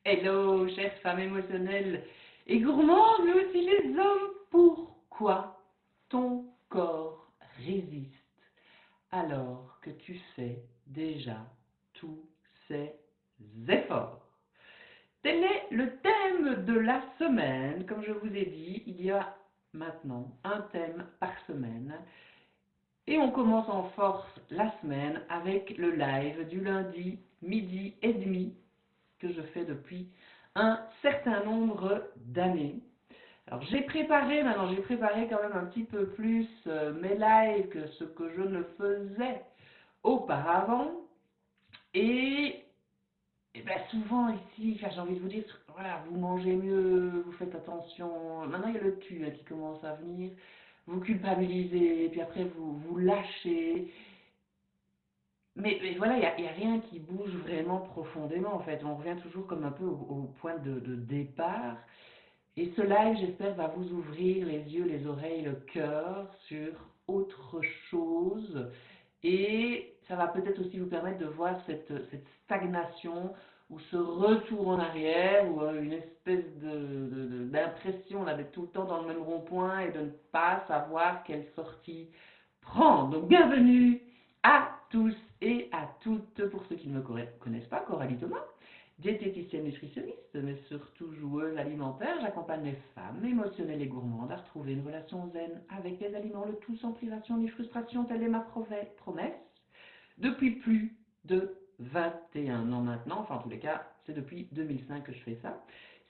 Hello, chères femmes émotionnelles et gourmandes, mais aussi les hommes. Pourquoi ton corps résiste alors que tu fais déjà tous ces efforts? Tel est le thème de la semaine. Comme je vous ai dit, il y a maintenant un thème par semaine. Et on commence en force la semaine avec le live du lundi midi et demi que je fais depuis un certain nombre d'années. Alors j'ai préparé quand même un petit peu plus mes lives que ce que je ne faisais auparavant. Et, et bien souvent ici, j'ai envie de vous dire, voilà, vous mangez mieux, vous faites attention. Maintenant il y a le tu qui commence à venir. Vous culpabilisez, puis après vous lâchez. Mais voilà, il y a rien qui bouge vraiment profondément en fait. On revient toujours comme un peu au point de départ. Et ce live, j'espère, va vous ouvrir les yeux, les oreilles, le cœur sur autre chose. Et ça va peut-être aussi vous permettre de voir cette stagnation ou ce retour en arrière ou une espèce d'impression là, d'être tout le temps dans le même rond-point et de ne pas savoir quelle sortie prendre. Donc bienvenue à tous et à toutes, pour ceux qui ne me connaissent pas, Coralie Thomas, diététicienne nutritionniste, mais surtout joueuse alimentaire. J'accompagne les femmes émotionnelles et gourmandes à retrouver une relation zen avec les aliments, le tout sans privation ni frustration, telle est ma promesse, depuis plus de 21 ans maintenant. Enfin, en tous les cas, c'est depuis 2005 que je fais ça.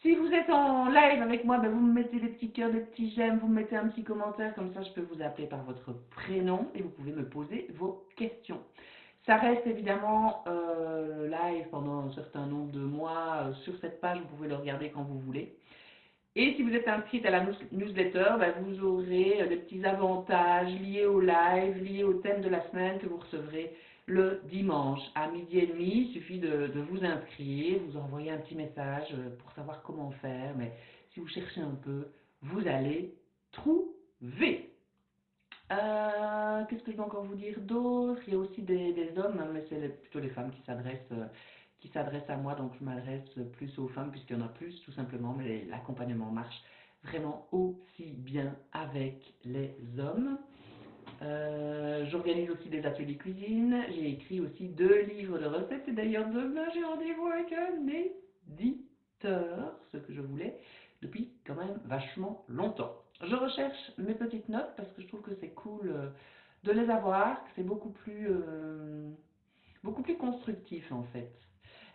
Si vous êtes en live avec moi, ben vous me mettez des petits cœurs, des petits j'aime, vous me mettez un petit commentaire, comme ça je peux vous appeler par votre prénom et vous pouvez me poser vos questions. Ça reste évidemment live pendant un certain nombre de mois sur cette page, vous pouvez le regarder quand vous voulez. Et si vous êtes inscrite à la newsletter, ben vous aurez des petits avantages liés au live, liés au thème de la semaine que vous recevrez le dimanche à midi et demi. Il suffit de vous inscrire, vous envoyer un petit message pour savoir comment faire. Mais si vous cherchez un peu, vous allez trouver. Qu'est-ce que je peux encore vous dire d'autre? Il y a aussi des hommes, hein, mais c'est plutôt les femmes qui s'adressent à moi, donc je m'adresse plus aux femmes puisqu'il y en a plus tout simplement, mais l'accompagnement marche vraiment aussi bien avec les hommes. J'organise aussi des ateliers cuisine, j'ai écrit aussi 2 livres de recettes et d'ailleurs demain j'ai rendez-vous avec un éditeur, ce que je voulais depuis quand même vachement longtemps. Je recherche mes petites notes parce que je trouve que c'est cool de les avoir, que c'est beaucoup plus constructif en fait.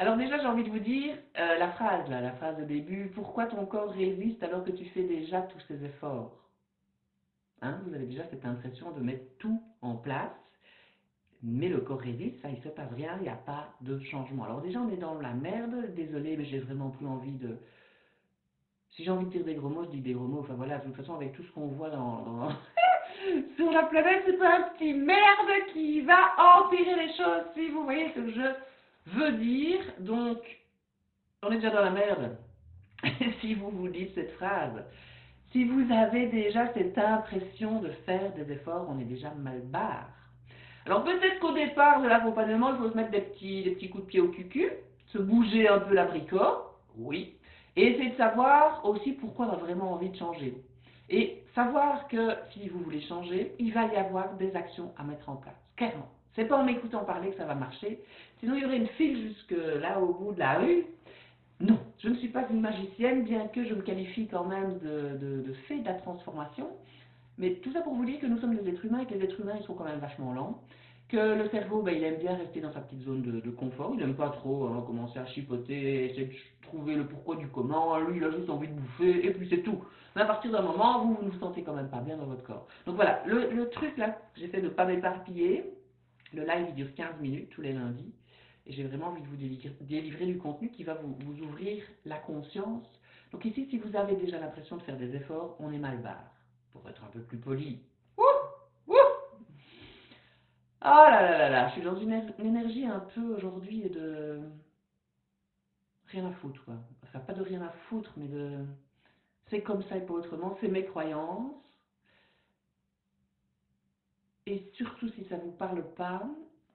Alors déjà j'ai envie de vous dire la phrase là, la phrase de début, pourquoi ton corps résiste alors que tu fais déjà tous ces efforts? Hein, vous avez déjà cette impression de mettre tout en place, mais le corps résiste, ça il se passe rien, il n'y a pas de changement. Alors déjà on est dans la merde, désolé mais j'ai vraiment plus envie de... Si j'ai envie de dire des gros mots, je dis des gros mots, enfin voilà, de toute façon avec tout ce qu'on voit sur la planète, c'est pas un petit merde qui va empirer les choses, si vous voyez ce que je veux dire. Donc, on est déjà dans la merde. Si vous vous dites cette phrase, si vous avez déjà cette impression de faire des efforts, on est déjà mal barre. Alors peut-être qu'au départ de l'accompagnement, il faut se mettre des petits coups de pied au cucu, se bouger un peu l'abricot, oui, et essayer de savoir aussi pourquoi on a vraiment envie de changer. Et savoir que si vous voulez changer, il va y avoir des actions à mettre en place, clairement. C'est pas en m'écoutant parler que ça va marcher, sinon il y aurait une file jusque là au bout de la rue. Non, je ne suis pas une magicienne, bien que je me qualifie quand même de fée de la transformation. Mais tout ça pour vous dire que nous sommes des êtres humains et que les êtres humains ils sont quand même vachement lents. Que le cerveau, ben, il aime bien rester dans sa petite zone de confort. Il n'aime pas trop commencer à chipoter, essayer de trouver le pourquoi du comment. Lui, il a juste envie de bouffer et puis c'est tout. Mais à partir d'un moment, vous ne vous sentez quand même pas bien dans votre corps. Donc voilà, le truc là, j'essaie de ne pas m'éparpiller. Le live il dure 15 minutes tous les lundis. Et j'ai vraiment envie de vous délivrer du contenu qui va vous ouvrir la conscience. Donc ici, si vous avez déjà l'impression de faire des efforts, on est mal barre. Pour être un peu plus poli. Ouh, ouh. Oh là là là là, je suis dans une énergie un peu aujourd'hui de rien à foutre quoi. Enfin pas de rien à foutre, mais de c'est comme ça et pas autrement, c'est mes croyances. Et surtout si ça vous parle pas,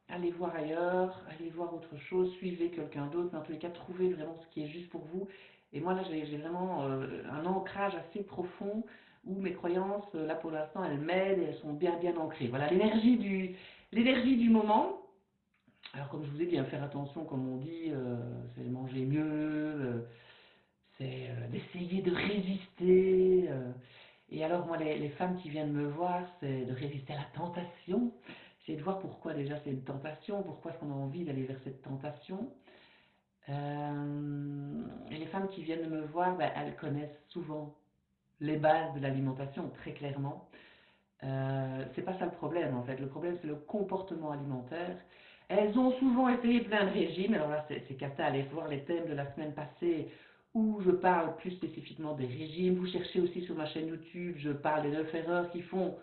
allez voir ailleurs, allez voir autre chose, suivez quelqu'un d'autre, mais en tous les cas, trouvez vraiment ce qui est juste pour vous. Et moi, là, j'ai vraiment un ancrage assez profond où mes croyances, là, pour l'instant, elles m'aident et elles sont bien, bien ancrées. Voilà, l'énergie du moment. Alors, comme je vous ai dit, faire attention, comme on dit, c'est manger mieux, c'est d'essayer de résister. Et alors, moi, les femmes qui viennent me voir, c'est de résister à la tentation. C'est de voir pourquoi déjà c'est une tentation, pourquoi est-ce qu'on a envie d'aller vers cette tentation. Et les femmes qui viennent me voir, ben, elles connaissent souvent les bases de l'alimentation, très clairement. C'est pas ça le problème en fait. Le problème c'est le comportement alimentaire. Elles ont souvent essayé plein de régimes. Alors là, c'est cata. Allez voir les thèmes de la semaine passée où je parle plus spécifiquement des régimes. Vous cherchez aussi sur ma chaîne YouTube, je parle des 9 erreurs qui font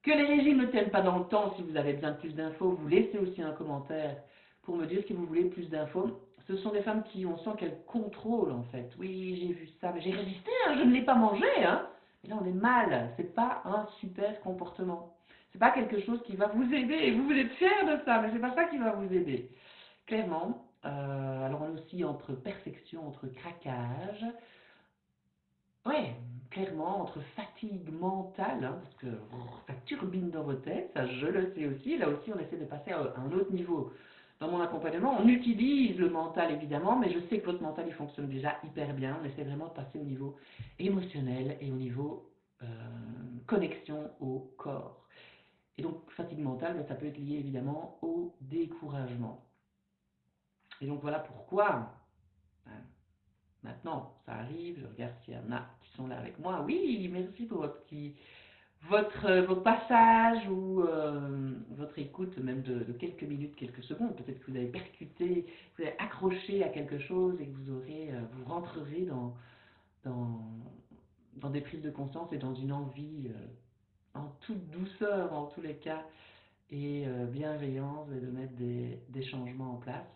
que les régimes ne tiennent pas dans le temps. Si vous avez besoin de plus d'infos, vous laissez aussi un commentaire pour me dire si vous voulez plus d'infos. Ce sont des femmes qui, on sent qu'elles contrôlent en fait. Oui, j'ai vu ça, mais j'ai résisté, hein, je ne l'ai pas mangé. Hein. Mais là, on est mal. C'est pas un super comportement. C'est pas quelque chose qui va vous aider. Et vous êtes fiers de ça, mais c'est pas ça qui va vous aider. Clairement. Alors on est aussi entre perfection, entre craquage. Ouais, clairement, entre fatigue mentale, hein, parce que ça turbine dans vos têtes, ça je le sais aussi, là aussi on essaie de passer à un autre niveau. Dans mon accompagnement, on utilise le mental évidemment, mais je sais que votre mental il fonctionne déjà hyper bien, on essaie vraiment de passer au niveau émotionnel et au niveau euh, connexion au corps. Et donc fatigue mentale, ben, ça peut être lié évidemment au découragement. Et donc voilà pourquoi, ben, maintenant, ça arrive, je regarde s'il y en a qui sont là avec moi. Oui, merci pour votre passage ou votre écoute, même de quelques minutes, quelques secondes. Peut-être que vous avez percuté, vous avez accroché à quelque chose et que vous aurez, vous rentrerez dans, dans des prises de conscience et dans une envie en toute douceur en tous les cas et bienveillance et de mettre des changements en place.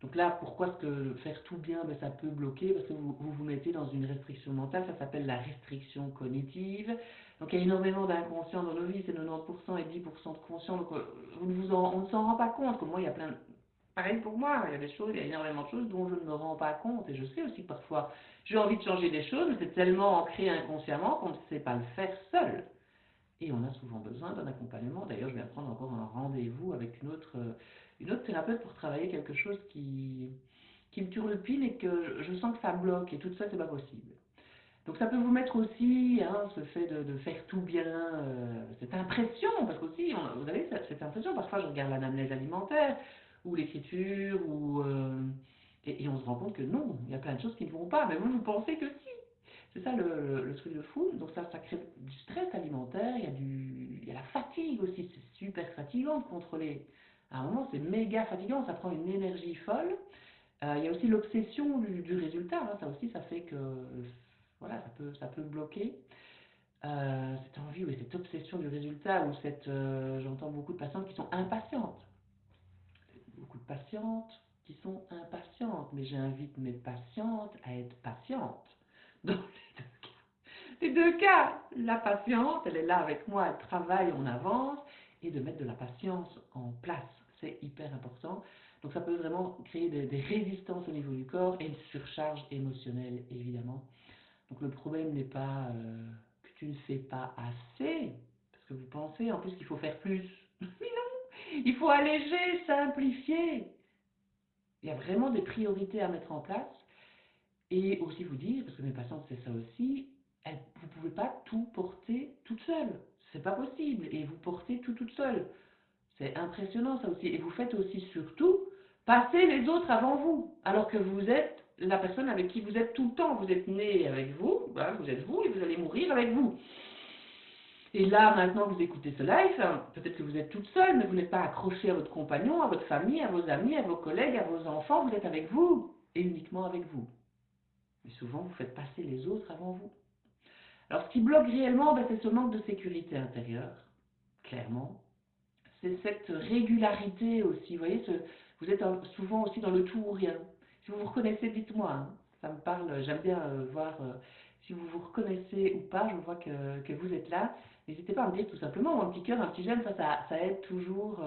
Donc là, pourquoi est-ce que faire tout bien, ben, ça peut bloquer? Parce que vous mettez dans une restriction mentale, ça s'appelle la restriction cognitive. Donc il y a énormément d'inconscient dans nos vies, c'est 90% et 10% de conscient. Donc on ne s'en rend pas compte. Comme moi, il y a plein de... Pareil pour moi, il y a des choses, il y a énormément de choses dont je ne me rends pas compte. Et je sais aussi que parfois, j'ai envie de changer des choses, mais c'est tellement ancré inconsciemment qu'on ne sait pas le faire seul. Et on a souvent besoin d'un accompagnement. D'ailleurs, je viens de prendre encore un rendez-vous avec une autre thérapeute pour travailler quelque chose qui me turlupine et que je sens que ça bloque. Et tout ça, c'est pas possible. Donc ça peut vous mettre aussi, hein, ce fait de faire tout bien, cette impression, parce qu'aussi, vous avez cette impression, parfois je regarde l'anamnèse alimentaire, ou l'écriture, et on se rend compte que non, il y a plein de choses qui ne vont pas, mais vous pensez que si. C'est ça le truc de fou. Donc ça crée du stress alimentaire, il y a la fatigue aussi, c'est super fatigant de contrôler. À un moment, c'est méga fatigant, ça prend une énergie folle. Il y a aussi l'obsession du résultat, hein, ça aussi, ça fait que voilà, ça peut bloquer. Cette envie, oui, cette obsession du résultat, ou j'entends beaucoup de patientes qui sont impatientes. Beaucoup de patientes qui sont impatientes, mais j'invite mes patientes à être patientes. Dans les deux cas, la patiente, elle est là avec moi, elle travaille, on avance, et de mettre de la patience en place, c'est hyper important. Donc ça peut vraiment créer des résistances au niveau du corps et une surcharge émotionnelle, évidemment. Donc le problème n'est pas que tu ne fais pas assez, parce que vous pensez en plus qu'il faut faire plus. Mais non, il faut alléger, simplifier. Il y a vraiment des priorités à mettre en place. Et aussi vous dire, parce que mes patientes c'est ça aussi, vous ne pouvez pas tout porter toute seule. C'est pas possible. Et vous portez tout toute seule. C'est impressionnant ça aussi. Et vous faites aussi surtout passer les autres avant vous. Alors que vous êtes la personne avec qui vous êtes tout le temps. Vous êtes né avec vous, voilà, vous êtes vous et vous allez mourir avec vous. Et là, maintenant que vous écoutez ce live, peut-être que vous êtes toute seule, mais vous n'êtes pas accroché à votre compagnon, à votre famille, à vos amis, à vos collègues, à vos enfants. Vous êtes avec vous et uniquement avec vous. Mais souvent, vous faites passer les autres avant vous. Alors, ce qui bloque réellement, ben, c'est ce manque de sécurité intérieure, clairement. C'est cette régularité aussi. Vous voyez, vous êtes souvent aussi dans le tout ou rien. Si vous vous reconnaissez, dites-moi. Hein. Ça me parle, j'aime bien voir si vous vous reconnaissez ou pas. Je vois que vous êtes là. N'hésitez pas à me dire tout simplement, un petit cœur, un petit j'aime, ça aide toujours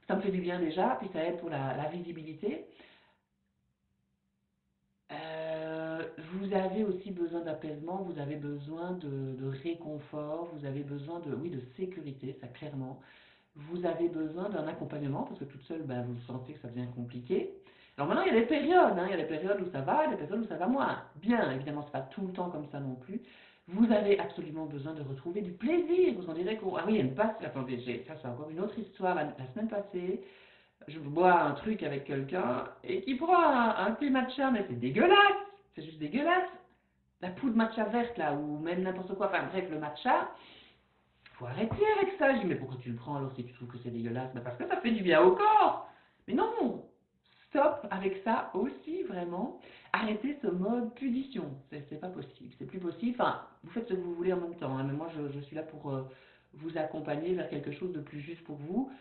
Ça me fait du bien déjà, puis ça aide pour la visibilité. Vous avez aussi besoin d'apaisement, vous avez besoin de réconfort, vous avez besoin de, oui, de sécurité, ça clairement. Vous avez besoin d'un accompagnement parce que toute seule, ben, vous sentez que ça devient compliqué. Alors maintenant, il y a des périodes, hein, il y a des périodes où ça va, des périodes où ça va moins. Bien, évidemment, c'est pas tout le temps comme ça non plus. Vous avez absolument besoin de retrouver du plaisir. Vous en direz que, ah oui, il y a une passe, attendez, ça c'est encore une autre histoire la semaine passée. Je bois un truc avec quelqu'un et qui prend un thé matcha, mais c'est dégueulasse, c'est juste dégueulasse. La poudre matcha verte là, ou même n'importe quoi, enfin bref, le matcha, faut arrêter avec ça. Je dis, mais pourquoi tu le prends alors si tu trouves que c'est dégueulasse? Mais parce que ça fait du bien au corps. Mais non, stop avec ça aussi, vraiment. Arrêtez ce mode punition. C'est pas possible, c'est plus possible. Enfin, vous faites ce que vous voulez en même temps, hein, mais moi je suis là pour vous accompagner vers quelque chose de plus juste pour vous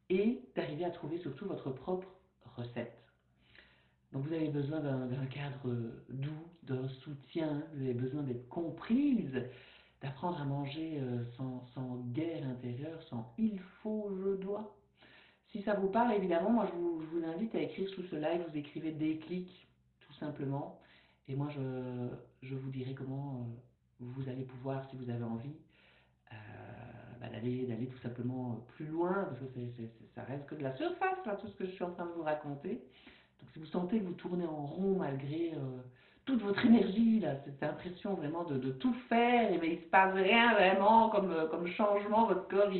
et d'arriver à trouver surtout votre propre recette. Donc vous avez besoin d'un cadre doux, d'un soutien, vous avez besoin d'être comprise, d'apprendre à manger sans guerre intérieure, sans il faut, je dois. Si ça vous parle, évidemment, moi je vous invite à écrire sous ce live, vous écrivez déclic, tout simplement, et moi je vous dirai comment vous allez pouvoir, si vous avez envie, euh, d'aller tout simplement plus loin, parce que ça reste que de la surface, là, tout ce que je suis en train de vous raconter. Donc si vous sentez que vous tournez en rond malgré toute votre énergie, là, cette impression vraiment de tout faire, mais il ne se passe rien vraiment comme changement, votre corps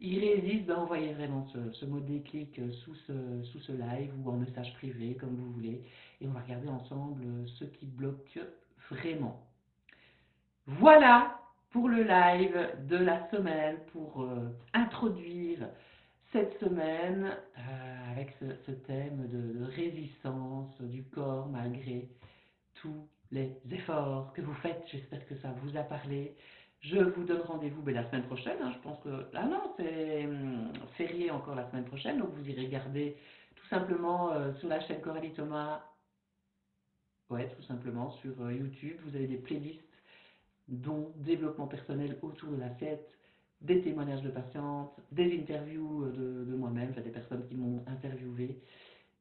il résiste, ben envoyez vraiment ce mot déclic sous ce live ou en message privé, comme vous voulez, et on va regarder ensemble ce qui bloque vraiment. Voilà pour le live de la semaine, pour introduire cette semaine avec ce thème de résistance du corps malgré tous les efforts que vous faites. J'espère que ça vous a parlé. Je vous donne rendez-vous la semaine prochaine. Hein, je pense que... Ah non, c'est férié encore la semaine prochaine, donc vous irez regarder tout simplement sur la chaîne Coralie Thomas, ouais, tout simplement sur YouTube. Vous avez des playlists dont développement personnel autour de l'assiette, des témoignages de patientes, des interviews de moi-même, enfin des personnes qui m'ont interviewé,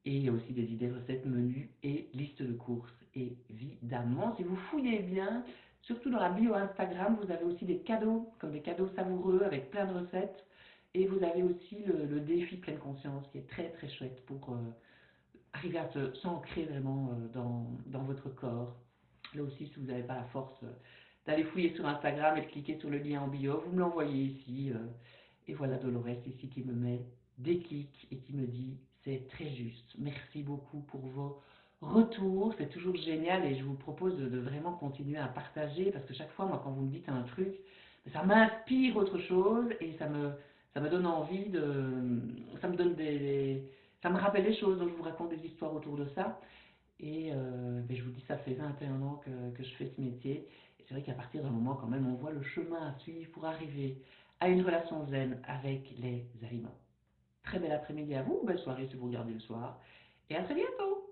et il y a aussi des idées recettes, menus et listes de courses. Évidemment, si vous fouillez bien, surtout dans la bio Instagram, vous avez aussi des cadeaux, comme des cadeaux savoureux avec plein de recettes, et vous avez aussi le défi pleine conscience qui est très très chouette pour arriver à s'ancrer vraiment dans votre corps. Là aussi, si vous n'avez pas la force d'aller fouiller sur Instagram et de cliquer sur le lien en bio, vous me l'envoyez ici. Et voilà Dolores ici qui me met des clics et qui me dit c'est très juste. Merci beaucoup pour vos retours, c'est toujours génial et je vous propose de vraiment continuer à partager parce que chaque fois, moi, quand vous me dites un truc, ça m'inspire autre chose et ça me donne envie ça me donne ça me rappelle des choses, donc je vous raconte des histoires autour de ça. Et ben, je vous dis, ça fait 21 ans que je fais ce métier. Et c'est vrai qu'à partir d'un moment, quand même, on voit le chemin à suivre pour arriver à une relation zen avec les aliments. Très bel après-midi à vous, belle soirée si vous regardez le soir. Et à très bientôt!